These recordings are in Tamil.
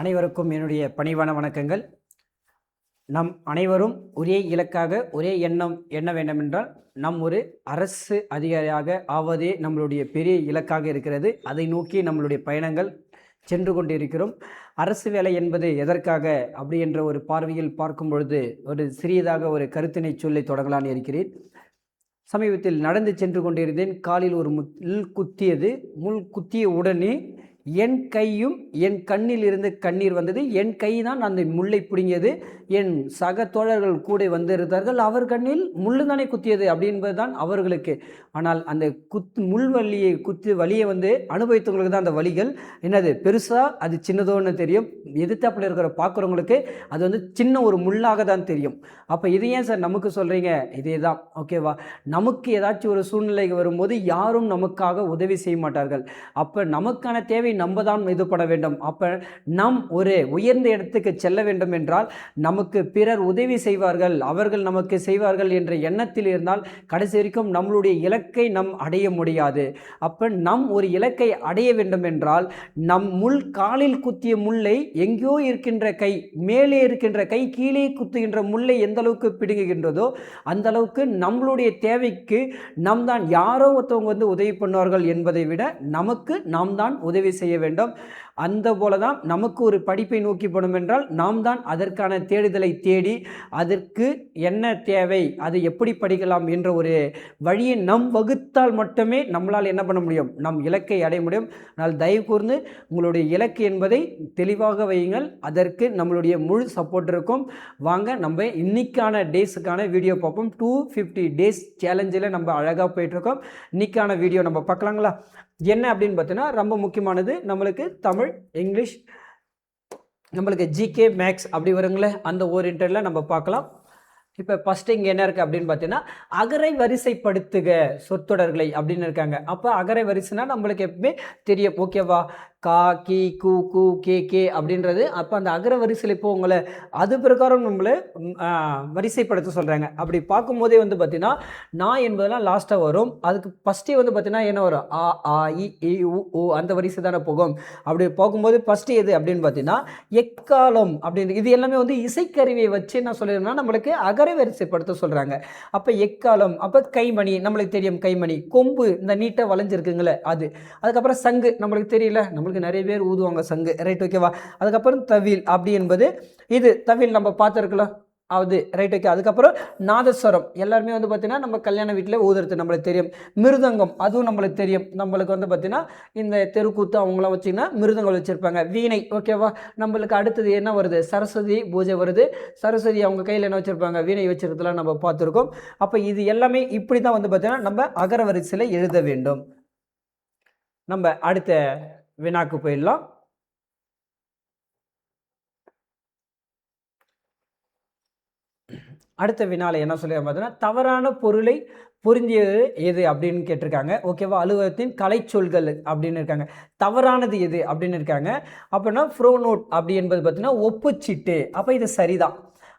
அனைவருக்கும் என்னுடைய பணிவான வணக்கங்கள். நம் அனைவரும் ஒரே இலக்காக ஒரே எண்ணம் என்ன வேண்டுமென்றால் நம் ஒரு அரசு அதிகாரியாக ஆவதே நம்மளுடைய பெரிய இலக்காக இருக்கிறது. அதை நோக்கி நம்மளுடைய பயணங்கள் சென்று கொண்டிருக்கிறோம். அரசு வேலை என்பது எதற்காக அப்படி என்ற ஒரு பார்வையில் பார்க்கும் பொழுது ஒரு சிறியதாக ஒரு கருத்தினை சொல்லி தொடங்கலான்னு இருக்கிறேன். சமீபத்தில் நடந்து சென்று கொண்டிருந்தேன். காலில் ஒரு முள் குத்தியது. முள் குத்திய உடனே என் கையும் என் கண்ணில் இருந்து கண்ணீர் வந்தது. என் கை தான் அந்த முள்ளை பிடுங்கியது. என் சக தோழர்கள் கூட வந்திருந்தார்கள். அவர் கண்ணில் முள்ளு தானே குத்தியது அப்படி என்பது தான் அவர்களுக்கு. ஆனால் அந்த முள் வலியை அனுபவித்தவங்களுக்கு தான் அந்த வலிகள் என்னது பெருசாக அது சின்னதோன்னு தெரியும். எதிர்த்தாப்பில் இருக்கிற பார்க்குறவங்களுக்கு அது சின்ன ஒரு முள்ளாக தான் தெரியும். அப்போ இது ஏன் சார் நமக்கு சொல்கிறீங்க? இதே தான், ஓகேவா? நமக்கு ஏதாச்சும் ஒரு சூழ்நிலை வரும்போது யாரும் நமக்காக உதவி செய்ய மாட்டார்கள். அப்போ நமக்கான தேவை நம்ம தான் இதுபட வேண்டும். அப்போ நம் ஒரு உயர்ந்த இடத்துக்கு செல்ல வேண்டும் என்றால் நமக்கு பிறர் உதவி செய்வார்கள், அவர்கள் நமக்கு செய்வார்கள் என்ற எண்ணத்தில் இருந்தால் கடைசி வரைக்கும் நம்மளுடைய இலக்கை நம் அடைய முடியாது. அப்போ நம் ஒரு இலக்கை அடைய வேண்டும் என்றால் நம் காலில் குத்திய முல்லை எங்கேயோ இருக்கின்ற கை, மேலே இருக்கின்ற கை கீழே குத்துகின்ற முல்லை எந்த அளவுக்கு பிடுங்குகின்றதோ அந்த அளவுக்கு நம்மளுடைய தேவைக்கு நாம் தான், யாரோ ஒருத்தவங்க உதவி பண்ணுவார்கள் என்பதை விட நமக்கு நாம் தான் உதவி செய்ய வேண்டும். அந்த போல தான் நமக்கு ஒரு படிப்பை நோக்கி போனோம் என்றால் நாம் தான் அதற்கான தேடுதலை தேடி அதற்கு என்ன தேவை, அதை எப்படி படிக்கலாம் என்ற ஒரு வழியை நம் வகுத்தால் மட்டுமே நம்மளால் என்ன பண்ண முடியும், நம் இலக்கை அடைய முடியும். ஆனால் தயவு கூர்ந்து உங்களுடைய இலக்கு என்பதை தெளிவாக வையுங்கள். அதற்கு நம்மளுடைய முழு சப்போர்ட் இருக்கும். வாங்க நம்ம இன்னைக்கான டேஸுக்கான வீடியோ பார்ப்போம். 250 டேஸ் சேலஞ்சில் நம்ம அழகாக போயிட்டுருக்கோம். இன்னைக்கான வீடியோ நம்ம பார்க்கலாங்களா? என்ன அப்படின்னு பார்த்தீங்கன்னா ரொம்ப முக்கியமானது. நம்மளுக்கு தமிழ், இங்கிலீஷ், நம்மளுக்கு ஜிகே, மேக்ஸ் அப்படி வருங்களே, அந்த ஓரியன்டில் நம்ம பார்க்கலாம். இப்போ ஃபஸ்ட்டு இங்கே என்ன இருக்குது அப்படின்னு பார்த்தீங்கன்னா அகரை வரிசைப்படுத்துக சொற்றொடர்களை அப்படின்னு இருக்காங்க. அப்போ அகரை வரிசைனா நம்மளுக்கு எப்பவுமே தெரியும், ஓகேவா? கா, கி, கு, கு, கே, கே அப்படின்றது. அப்போ அந்த அகர வரிசையில் போங்களே, அது பிரகாரம் நம்மளை வரிசைப்படுத்த சொல்கிறாங்க. அப்படி பார்க்கும்போதே பார்த்தீங்கன்னா நான் என்பதெல்லாம் லாஸ்ட்டாக வரும். அதுக்கு ஃபஸ்ட்டே பார்த்தீங்கன்னா என்ன வரும்? ஆ, ஆ, இ, உ, ஓ, அந்த வரிசை தானே போகும். அப்படி பார்க்கும்போது ஃபஸ்ட்டு எது அப்படின்னு பார்த்தீங்கன்னா எக்காலம் அப்படின்னு. இது எல்லாமே இசைக்கருவியை வச்சு என்ன சொல்லிடுறோம்னா நம்மளுக்கு அகரை வரிசைப்படுத்த சொல்கிறாங்க. அப்போ எக்காலம், அப்போ கைமணி நம்மளுக்கு தெரியும், கைமணி. கொம்பு இந்த நீட்டாக வளைஞ்சிருக்குங்களே அது. அதுக்கப்புறம் சங்கு நம்மளுக்கு தெரியல, நம்மளுக்கு நிறைய பேர் ஊதுவாங்க சங்கு, ரைட், ஓகேவா? அதுக்கப்புறம் தவில் அப்படி என்பது இது. தவில் நம்ம பார்த்துருக்கலாம், அது ரைட், ஓகே. அதுக்கப்புறம் நாதஸ்வரம் எல்லாருமே பார்த்தீங்கன்னா நம்ம கல்யாண வீட்டில் ஊதுறது நம்மளுக்கு தெரியும். மிருதங்கம் அதுவும் நம்மளுக்கு தெரியும். நம்மளுக்கு பார்த்தீங்கன்னா இந்த தெருக்கூத்து அவங்களாம் வச்சிங்கன்னா மிருதங்கள் வச்சுருப்பாங்க. வீணை, ஓகேவா? நம்மளுக்கு அடுத்தது என்ன வருது? சரஸ்வதி பூஜை வருது. சரஸ்வதி அவங்க கையில் என்ன வச்சுருப்பாங்க? வீணை வச்சுருக்கிறதுலாம் நம்ம பார்த்துருக்கோம். அப்போ இது எல்லாமே இப்படி தான் பார்த்தீங்கன்னா நம்ம அகர வரிசையில் எழுத வேண்டும். நம்ம அடுத்த வினாக்கு போயிடலாம். அடுத்த வினால என்ன சொல்லி பார்த்தீங்கன்னா தவறான பொருளை பொருந்தியது எது அப்படின்னு கேட்டிருக்காங்க, ஓகேவா? அலுவலகத்தின் கலை சொல்கள் அப்படின்னு இருக்காங்க. தவறானது எது அப்படின்னு இருக்காங்க. அப்படின்னா ப்ரோனோட் அப்படி என்பது பார்த்தீங்கன்னா ஒப்புச்சீட்டு. அப்போ இது சரிதான்.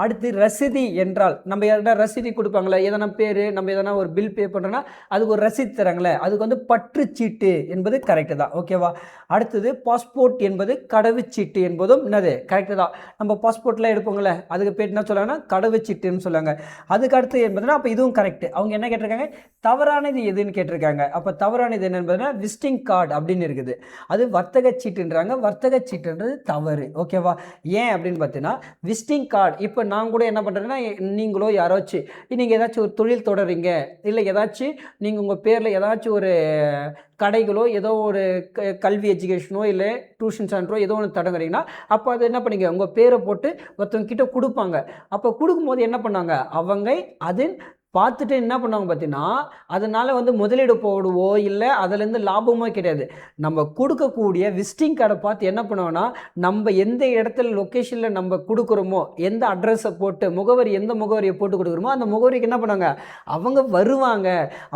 அடுத்து ரசீதி என்றால் நம்ம எதனா ரசீதி கொடுப்பாங்களே, எதனா பேர் நம்ம எதனா ஒரு பில் பே பண்ணுறோன்னா அதுக்கு ஒரு ரசீது தராங்களே, அதுக்கு பற்றுச்சீட்டு என்பது கரெக்டு தான், ஓகேவா? அடுத்தது பாஸ்போர்ட் என்பது கடவுச்சீட்டு என்பதும் என்னது கரெக்டு தான். நம்ம பாஸ்போர்ட்லாம் எடுப்போங்களே அதுக்கு பேர் என்ன சொல்லுவாங்கன்னா கடவுச்சீட்டுன்னு சொல்லுவாங்க. அதுக்கு அடுத்து என்பதுனா அப்போ இதுவும் கரெக்டு. அவங்க என்ன கேட்டிருக்காங்க? தவறானது எதுன்னு கேட்டிருக்காங்க. அப்போ தவறானது என்ன என்பதுனா விசிட்டிங் கார்டு அப்படின்னு இருக்குது. அது வர்த்தக சீட்டுன்றாங்க. வர்த்தக சீட்டுன்றது தவறு, ஓகேவா? ஏன் அப்படின்னு பார்த்தீங்கன்னா விசிட்டிங் கார்டு இப்போ நான் கூட என்ன பண்ணுறேன்னா, நீங்களோ யாராச்சும் நீங்கள் ஏதாச்சும் ஒரு தொழில் தொடர்றீங்க, இல்லை ஏதாச்சும் நீங்கள் உங்கள் பேரில் ஏதாச்சும் ஒரு கடைகளோ ஏதோ ஒரு கல்வி எஜுகேஷனோ இல்லை டியூஷன் சென்டரோ ஏதோ ஒன்று தொடங்குறீங்கன்னா அப்போ அது என்ன பண்ணிங்க உங்கள் பேரை போட்டு ஒருத்தவங்க கிட்ட கொடுப்பாங்க. அப்போ கொடுக்கும்போது என்ன பண்ணாங்க அவங்க அது பார்த்துட்டு என்ன பண்ணுவாங்க பார்த்தீங்கன்னா அதனால் முதலீடு போடுவோ இல்லை அதுலேருந்து லாபமோ கிடையாது. நம்ம கொடுக்கக்கூடிய விசிட்டிங் கார்டை பார்த்து என்ன பண்ணுவோன்னா நம்ம எந்த இடத்துல லொக்கேஷனில் நம்ம கொடுக்குறோமோ, எந்த அட்ரஸை போட்டு முகவரி எந்த முகவரியை போட்டு கொடுக்குறோமோ அந்த முகவரிக்கு என்ன பண்ணுவாங்க அவங்க வருவாங்க.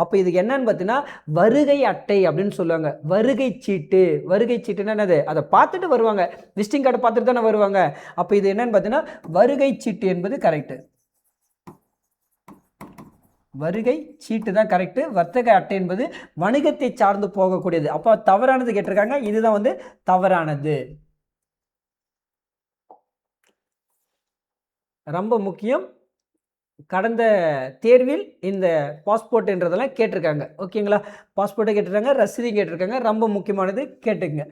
அப்போ இதுக்கு என்னன்னு பார்த்தீங்கன்னா வருகை அட்டை அப்படின்னு சொல்லுவாங்க. வருகை சீட்டு. வருகை சீட்டுன்னா என்னது? அதை பார்த்துட்டு வருவாங்க. விசிட்டிங் கார்டை பார்த்துட்டு தானே வருவாங்க. அப்போ இது என்னன்னு பார்த்தீங்கன்னா வருகை சீட்டு என்பது கரெக்டு. வருகை சீட்டு தான் கரெக்டு. வர்த்தக அட்டை என்பது வணிகத்தை சார்ந்து போகக்கூடியது. அப்போ தவறானது கேட்டிருக்காங்க. இதுதான் தவறானது. ரொம்ப முக்கியம். கடந்த தேர்வில் இந்த பாஸ்போர்ட்ன்றதெல்லாம் கேட்டிருக்காங்க. ஓகேங்களா? பாஸ்போர்ட்டை கேட்டிருக்காங்க, ரசீது கேட்டிருக்காங்க. ரொம்ப முக்கியமானது, கேட்டுக்குங்க.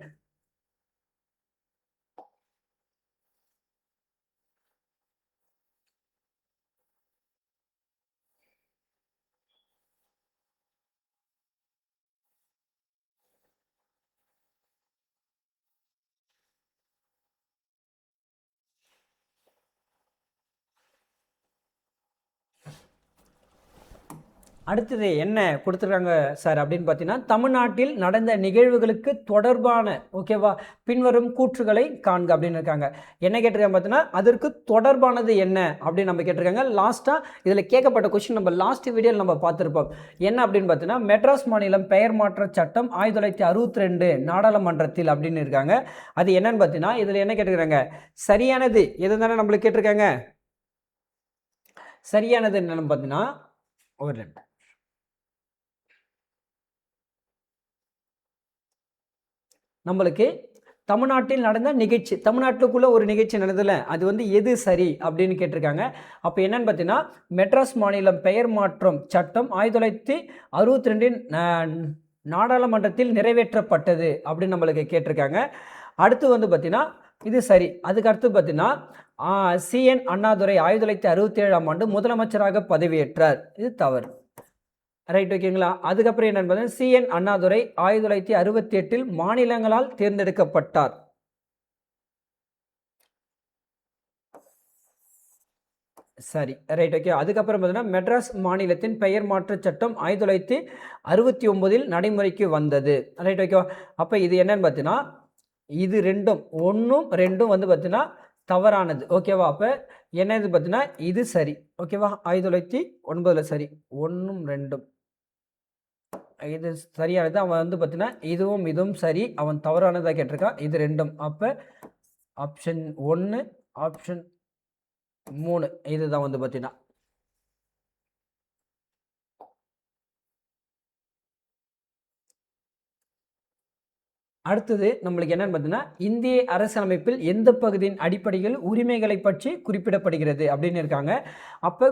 அடுத்தது என்ன கொடுத்துருக்காங்க சார் அப்படின்னு பார்த்தீங்கன்னா, தமிழ்நாட்டில் நடந்த நிகழ்வுகளுக்கு தொடர்பான ஓகேவா பின்வரும் கூற்றுகளை காண்க அப்படின்னு இருக்காங்க. என்ன கேட்டிருக்காங்க பார்த்தீங்கன்னா, அதற்கு தொடர்பானது என்ன அப்படின்னு நம்ம கேட்டிருக்காங்க. லாஸ்ட்டாக இதில் கேட்கப்பட்ட கொஸ்டின் நம்ம லாஸ்ட் வீடியோவில் நம்ம பார்த்துருப்போம். என்ன அப்படின்னு பார்த்தீங்கன்னா, மெட்ராஸ் மாநிலம் பெயர் மாற்ற சட்டம் 1962 நாடாளுமன்றத்தில் அப்படின்னு இருக்காங்க. அது என்னன்னு பார்த்தீங்கன்னா, இதில் என்ன கேட்டிருக்காங்க, சரியானது எது தானே நம்மளுக்கு கேட்டிருக்காங்க. சரியானது என்னன்னு பார்த்தீங்கன்னா, ஒரு நம்மளுக்கு தமிழ்நாட்டில் நடந்த நிகழ்ச்சி, தமிழ்நாட்டுக்குள்ளே ஒரு நிகழ்ச்சி நடந்ததில்ல, அது வந்து எது சரி அப்படின்னு கேட்டிருக்காங்க. அப்போ என்னன்னு பார்த்தீங்கன்னா, மெட்ராஸ் மாநிலம் பெயர் மாற்றம் சட்டம் 1962 நாடாளுமன்றத்தில் நிறைவேற்றப்பட்டது அப்படின்னு நம்மளுக்கு கேட்டிருக்காங்க. அடுத்து வந்து பார்த்தீங்கன்னா, இது சரி. அதுக்கு அடுத்து பார்த்தீங்கன்னா, சிஎன் அண்ணாதுரை 1967ஆம் ஆண்டு முதலமைச்சராக பதவியேற்றார். இது தவறு. ரைட், ஓகேங்களா? அதுக்கப்புறம் என்னன்னு பார்த்தீங்கன்னா, சிஎன் அண்ணாதுரை 1968 மாநிலங்களால் தேர்ந்தெடுக்கப்பட்டார். சரி, ரைட், ஓகே. அதுக்கப்புறம் பார்த்தீங்கன்னா, மெட்ராஸ் மாநிலத்தின் பெயர் மாற்ற சட்டம் 1969 நடைமுறைக்கு வந்தது. ரைட், ஓகேவா? அப்போ இது என்னன்னு பார்த்தீங்கன்னா, இது ரெண்டும் 1ம் 2ம் வந்து பார்த்தீங்கன்னா தவறானது. ஓகேவா? அப்போ என்னது பார்த்தீங்கன்னா, இது சரி. ஓகேவா? 1909 சரி. 1ம் 2ம் இது சரியானது. அவன் வந்து பார்த்தீங்கன்னா, இதுவும் சரி. அவன் தவறானதாக கேட்டிருக்கான். இது 2ம். அப்போ ஆப்ஷன் 1, ஆப்ஷன் 3 இதுதான் வந்து பார்த்தீங்கன்னா. அடுத்தது நம்மளுக்கு என்னன்னு பார்த்தீங்கன்னா, இந்திய அரசியலமைப்பில் எந்த பகுதியின் அடிப்படையில் உரிமைகளை பற்றி குறிப்பிடப்படுகிறது அப்படின்னு இருக்காங்க. அப்போ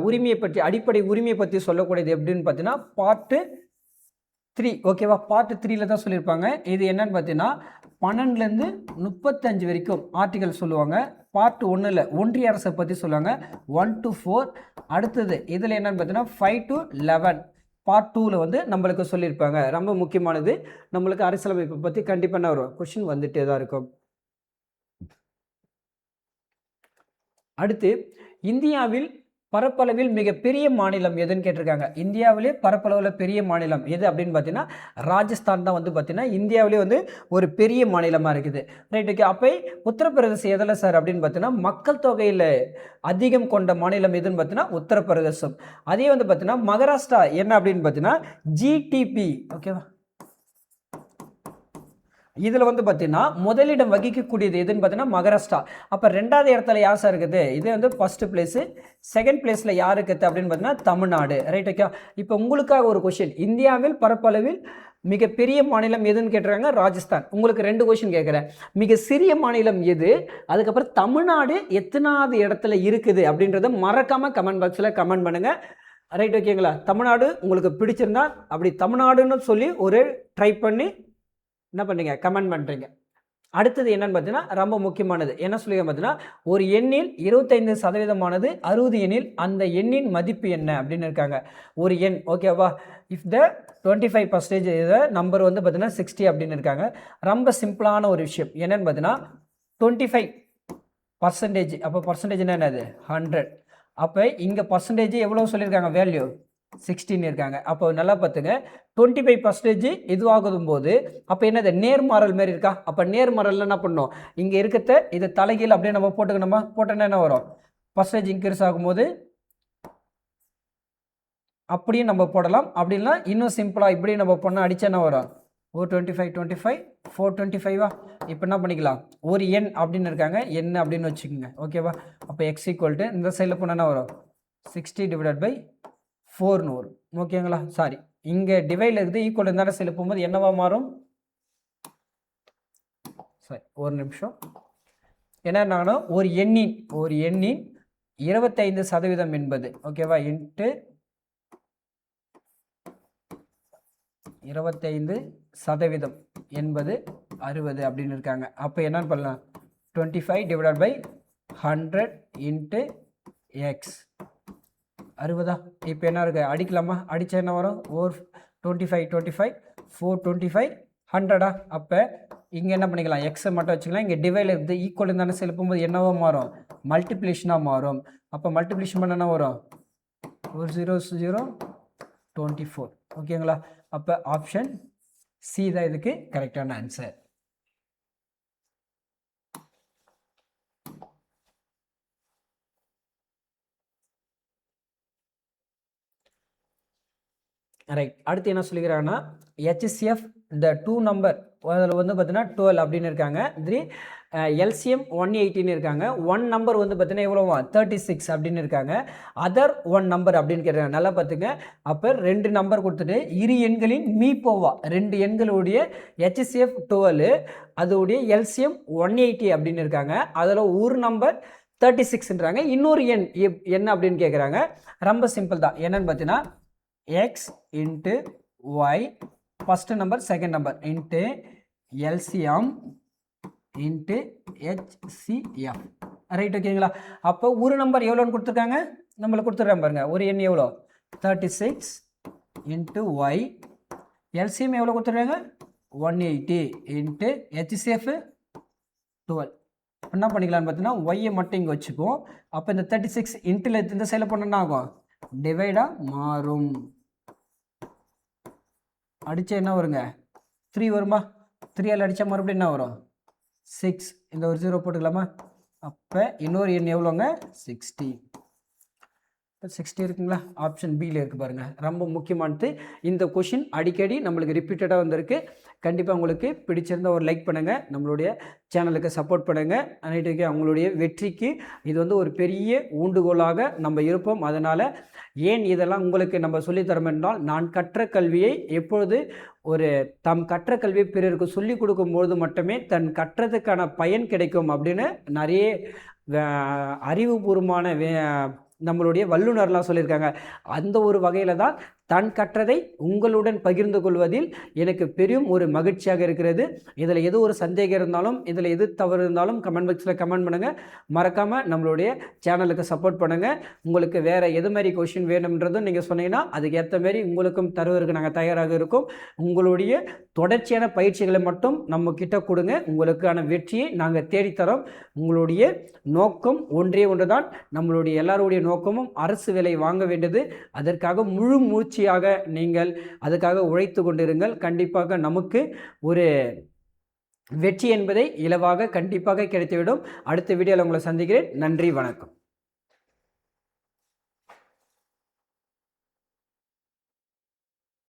உரிமையை பற்றி, அடிப்படை உரிமையை பற்றி சொல்லக்கூடியது எப்படின்னு பார்த்தீங்கன்னா, பார்ட் 3 ஓகேவா? பார்ட் 3ல தான் சொல்லியிருப்பாங்க. இது என்னன்னு பார்த்தீங்கன்னா, 12லேருந்து 35 வரைக்கும் ஆர்டிகல் சொல்லுவாங்க. பார்ட் 1ல் ஒன்றிய அரசை பற்றி சொல்லுவாங்க. 1 to 4. அடுத்தது இதில் என்னன்னு பார்த்தீங்கன்னா, 5 to 11 பார்ட் 2ல் வந்து நம்மளுக்கு சொல்லியிருப்பாங்க. ரொம்ப முக்கியமானது. நம்மளுக்கு அரசியலமைப்பை பற்றி கண்டிப்பாக என்ன வரும், கொஷின் வந்துட்டே தான் இருக்கும். அடுத்து, இந்தியாவில் பரப்பளவில் மிகப்பெரிய மாநிலம் எதுன்னு கேட்டிருக்காங்க. இந்தியாவிலே பரப்பளவில் பெரிய மாநிலம் எது அப்படின்னு பார்த்தீங்கன்னா, ராஜஸ்தான் தான் வந்து பார்த்தீங்கன்னா இந்தியாவிலே வந்து ஒரு பெரிய மாநிலமாக இருக்குது. Right, okay. அப்போ உத்தரப்பிரதேசம் எதில் சார் அப்படின்னு பார்த்தீங்கன்னா, மக்கள் தொகையில் அதிகம் கொண்ட மாநிலம் எதுன்னு பார்த்தீங்கன்னா உத்தரப்பிரதேசம். அதே வந்து பார்த்தீங்கன்னா மகாராஷ்டிரா என்ன அப்படின்னு பார்த்தீங்கன்னா ஜிடிபி. ஓகேவா? இதில் வந்து பார்த்தீங்கன்னா முதலிடம் வகிக்கக்கூடியது எதுன்னு பார்த்தீங்கன்னா மகாராஷ்டிரா. அப்போ 2வது இடத்துல யார் சார் இருக்குது? இது வந்து ஃபர்ஸ்ட் பிளேஸு. செகண்ட் பிளேஸில் யார் இருக்குது அப்படின்னு பார்த்தீங்கன்னா தமிழ்நாடு. Right, okay. இப்போ உங்களுக்காக ஒரு கொஷின், இந்தியாவில் பரப்பளவில் மிகப்பெரிய மாநிலம் எதுன்னு கேட்டுறாங்க, ராஜஸ்தான். உங்களுக்கு 2 கொஷின் கேட்குறேன். மிக சிறிய மாநிலம் எது, அதுக்கப்புறம் தமிழ்நாடு எத்தனாவது இடத்துல இருக்குது அப்படின்றத மறக்காமல் கமெண்ட் பாக்ஸில் கமெண்ட் பண்ணுங்கள். ரைட், ஓகேங்களா? தமிழ்நாடு உங்களுக்கு பிடிச்சிருந்தா அப்படி தமிழ்நாடுன்னு சொல்லி ஒரு ட்ரை பண்ணி என்ன பண்ணுறீங்க, கமெண்ட் பண்ணுறீங்க. அடுத்தது என்னன்னு பார்த்தீங்கன்னா ரொம்ப முக்கியமானது. என்ன சொல்லுங்க பார்த்தீங்கன்னா, ஒரு எண்ணில் 25% 60 எண்ணில் அந்த எண்ணின் மதிப்பு என்ன அப்படின்னு இருக்காங்க. ஒரு எண் ஓகேவா? இஃப் த 25% நம்பர் வந்து பார்த்தீங்கன்னா 60 அப்படின்னு இருக்காங்க. ரொம்ப சிம்பிளான ஒரு விஷயம் என்னன்னு பார்த்தீங்கன்னா 25%. அப்போ பர்சன்டேஜ் என்னது 100. அப்போ இங்கே பர்சன்டேஜ் எவ்வளோ சொல்லியிருக்காங்க, வேல்யூ 16 இருக்காங்க. அப்போ நல்லா பார்த்துங்க, 25% இதுவாகும் போது அப்போ என்னது நேர்மாறல் மாரி இருக்கா? அப்போ நேர்மாறல் என்ன பண்ணணும், இங்கே இருக்கிறத இது தலைகீழ் அப்படியே நம்ம போட்டுக்கணுமா? போட்டோன்னா என்ன வரும், பர்சன்டேஜ் இன்க்ரீஸ் ஆகும்போது அப்படியும் நம்ம போடலாம். அப்படின்னா இன்னும் சிம்பிளாக இப்படி நம்ம பண்ண அடிச்சா என்ன வரும், ஒரு 25 425 இப்போ என்ன பண்ணிக்கலாம், ஒரு எண் அப்படின்னு இருக்காங்க, எண் அப்படின்னு வச்சுக்கோங்க. ஓகேவா? அப்போ x ஈக்குவல் டு இந்த சைடில் போனால் என்ன வரும், 60/4 வரும். ஓகேங்களா? சாரி, இங்கே டிவைடில் இருக்குது, ஈக்குவல் இருந்தாலும் சைடில் போகும்போது என்னவா மாறும், சரி ஒரு நிமிஷம். என்னன்னா ஒரு எண்ணின் 25% என்பது ஓகேவா இன்ட்டு 25% என்பது 60 அப்படின்னு இருக்காங்க. அப்போ என்னன்னு பண்ணலாம் 25/100 இன்ட்டு எக்ஸ் 60. இப்போ என்ன இருக்குது அடிக்கலாமா? அடித்தா என்ன வரும்? 25 425 100. அப்போ இங்கே என்ன பண்ணிக்கலாம் எக்ஸை மட்டும் வச்சுக்கலாம். இங்கே டிவைடில் இருந்து ஈக்குவல் தானே செலுத்தும்போது என்னவோ மாறும் மல்டிப்ளிகேஷனாக மாறும். அப்போ மல்டிப்ளிகேஷன் பண்ண என்ன வரும் 40024 ஓகேங்களா? அப்போ ஆப்ஷன் சி தான் இதுக்கு கரெக்டான ஆன்சர். ரைட். அடுத்து என்ன சொல்லிக்கிறாங்கன்னா HCF இந்த 2 நம்பர் அதில் வந்து பார்த்தீங்கன்னா 12 அப்படின்னு இருக்காங்க. இது LCM 180ன்னு இருக்காங்க. 1 நம்பர் வந்து பார்த்தீங்கன்னா எவ்வளோவா 36 அப்படின்னு இருக்காங்க. அதர் 1 நம்பர் அப்படின்னு கேட்குறாங்க. நல்லா பார்த்துங்க. அப்போ 2 நம்பர் கொடுத்துட்டு இரு எண்களின் மீப்போவா 2 எண்களுடைய HCF 12 அதோடைய LCM 180 அப்படின்னு இருக்காங்க. அதில் ஒரு நம்பர் 36ன்றாங்க. இன்னொரு எண் என்ன அப்படின்னு கேட்குறாங்க. ரொம்ப சிம்பிள் தான். என்னன்னு பார்த்தீங்கன்னா x into y first number second number into LCM into HCF right ஓகேங்களா? அப்போ ஒரு நம்பர் எவ்வளோன்னு கொடுத்துருக்காங்க நம்மளுக்கு கொடுத்துட்றாங்க பாருங்க. ஒரு எண் எவ்வளோ 36 into y LCM எவ்வளோ கொடுத்துருக்காங்க 180 into HCF 12. என்ன பண்ணிக்கலாம்னு பார்த்தீங்கன்னா ஒய்யை மட்டும் இங்கே வச்சுப்போம். அப்போ இந்த 36 இன்ட்டில் இந்த சைடில் பண்ண ஆகும் டிவைடாக மாறும். அடித்தா என்ன வருங்க 3 வருமா? 3ஆல் அடித்தா மறுபடியும் என்ன வரும் 6. இந்த ஒரு 0 போட்டுக்கலாமா? அப்போ இன்னொரு எண் எவ்வளோங்க 60. 60 இருக்குங்களா? ஆப்ஷன் பியில் இருக்குது பாருங்கள். ரொம்ப முக்கியமானது. இந்த கொஷின் அடிக்கடி நம்மளுக்கு ரிப்பீட்டடாக வந்திருக்கு. கண்டிப்பாக உங்களுக்கு பிடிச்சிருந்தால் ஒரு லைக் பண்ணுங்கள். நம்மளுடைய சேனலுக்கு சப்போர்ட் பண்ணுங்கள். அனைத்துக்கு அவங்களுடைய வெற்றிக்கு இது வந்து ஒரு பெரிய ஊண்டுகோலாக நம்ம இருப்போம். அதனால் ஏன் இதெல்லாம் உங்களுக்கு நம்ம சொல்லித்தரோம் என்றால் நான் கற்ற கல்வியை எப்பொழுது ஒரு தம் கற்ற கல்வியை பிறருக்கு சொல்லிக் கொடுக்கும்போது மட்டுமே தன் கற்றதுக்கான பயன் கிடைக்கும் அப்படின்னு நிறைய அறிவுபூர்வமான நம்மளுடைய வல்லுநர்லாம் சொல்லியிருக்காங்க. அந்த ஒரு வகையில் தான் தான் கற்றதை உங்களுடன் பகிர்ந்து கொள்வதில் எனக்கு பெரும் ஒரு மகிழ்ச்சியாக இருக்கிறது. இதில் எது ஒரு சந்தேகம் இருந்தாலும் இதில் எது தவறு இருந்தாலும் கமெண்ட் பாக்ஸில் கமெண்ட் பண்ணுங்கள். மறக்காமல் நம்மளுடைய சேனலுக்கு சப்போர்ட் பண்ணுங்கள். உங்களுக்கு வேறு எது மாதிரி கொஷின் வேணும்ன்றதும் நீங்கள் சொன்னீங்கன்னா அதுக்கு ஏற்ற மாதிரி உங்களுக்கும் தருவதற்கு நாங்கள் தயாராக இருக்கோம். உங்களுடைய தொடர்ச்சியான பயிற்சிகளை மட்டும் நம்ம கிட்ட கொடுங்க. உங்களுக்கான வெற்றியை நாங்கள் தேடித்தரோம். உங்களுடைய நோக்கம் ஒன்றே ஒன்று தான். நம்மளுடைய எல்லாருடைய நோக்கமும் அரசு வேலை வாங்க வேண்டியது. அதற்காக முழு மூச்சு நீங்கள் அதுக்காக உழைத்து கொண்டிருங்கள். கண்டிப்பாக நமக்கு ஒரு வெற்றி என்பதை இலவாக கண்டிப்பாக கிடைத்துவிடும். அடுத்த வீடியோவில் உங்களை சந்திக்கிறேன். நன்றி, வணக்கம்.